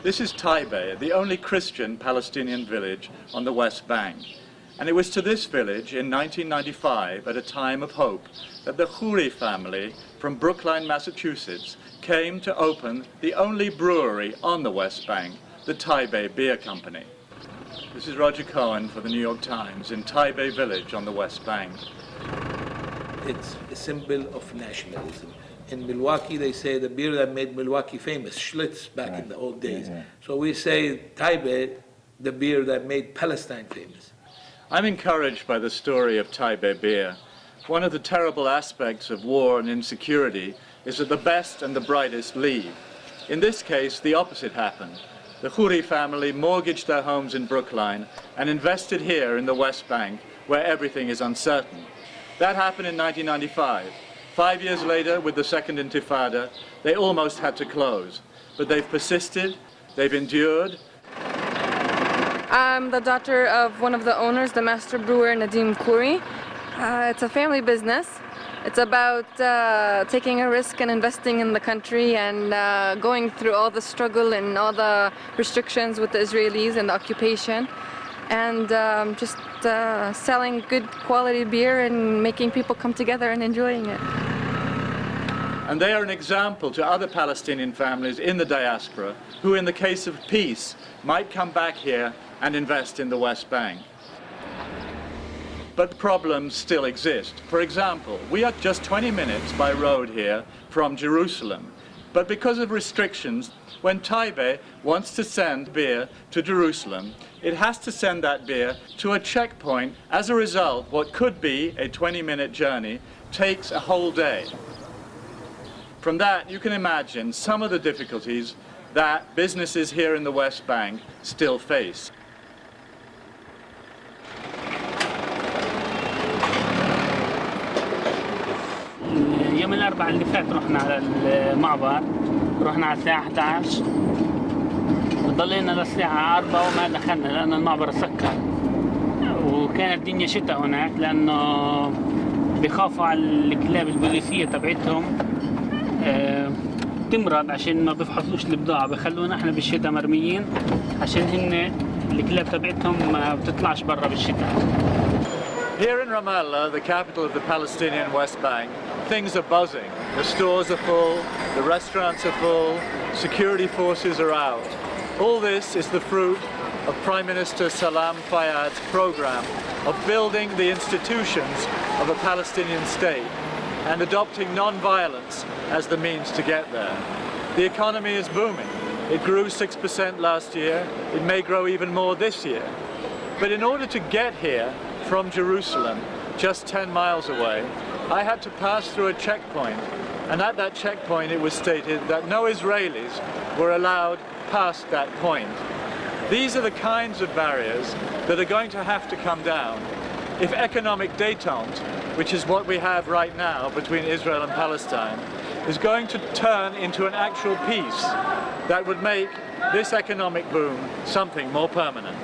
This is Taibeh, the only Christian Palestinian village on the West Bank. And it was to this village in 1995, at a time of hope, that the Khoury family from Brookline, Massachusetts, came to open the only brewery on the West Bank, the Taibeh Beer Company. This is Roger Cohen for the New York Times in Taibeh village on the West Bank. It's a symbol of nationalism. In Milwaukee, they say the beer that made Milwaukee famous, Schlitz, back in the old days. Yeah. So we say Taibeh, the beer that made Palestine famous. I'm encouraged by the story of Taibeh beer. One of the terrible aspects of war and insecurity is that the best and the brightest leave. In this case, the opposite happened. The Khoury family mortgaged their homes in Brookline and invested here in the West Bank, where everything is uncertain. That happened in 1995. 5 years later, with the Second Intifada, they almost had to close. But they've persisted, they've endured. I'm the daughter of one of the owners, the master brewer, Nadim Khoury. It's a family business. It's about taking a risk and investing in the country and going through all the struggle and all the restrictions with the Israelis and the occupation. And just selling good quality beer and making people come together and enjoying it. And they are an example to other Palestinian families in the diaspora who, in the case of peace, might come back here and invest in the West Bank. But problems still exist. For example, we are just 20 minutes by road here from Jerusalem. But because of restrictions, when Taibeh wants to send beer to Jerusalem, it has to send that beer to a checkpoint. As a result, what could be a 20-minute journey takes a whole day. From that, you can imagine some of the difficulties that businesses here in the West Bank still face. يوم الأربعاء اللي فات رحنا على المعبر، رحنا على الساعة 11 وضلينا للساعة 4 وما دخلنا لأن المعبر سكر، وكانت الدنيا شتاء هناك لأنه بيخافوا على الكلاب البوليسية تبعتهم تمرض عشان ما بيفحصوش البضاعة، بيخلونا احنا بالشتاء مرميين عشان هن الكلاب تبعتهم ما بتطلعش برا بالشتاء. Here in Ramallah, the capital of the Palestinian West Bank, things are buzzing. The stores are full, the restaurants are full, security forces are out. All this is the fruit of Prime Minister Salam Fayyad's program of building the institutions of a Palestinian state and adopting non-violence as the means to get there. The economy is booming. It grew 6% last year. It may grow even more this year. But in order to get here from Jerusalem, just 10 miles away, I had to pass through a checkpoint. And at that checkpoint it was stated that no Israelis were allowed past that point. These are the kinds of barriers that are going to have to come down if economic détente, which is what we have right now between Israel and Palestine, is going to turn into an actual peace that would make this economic boom something more permanent.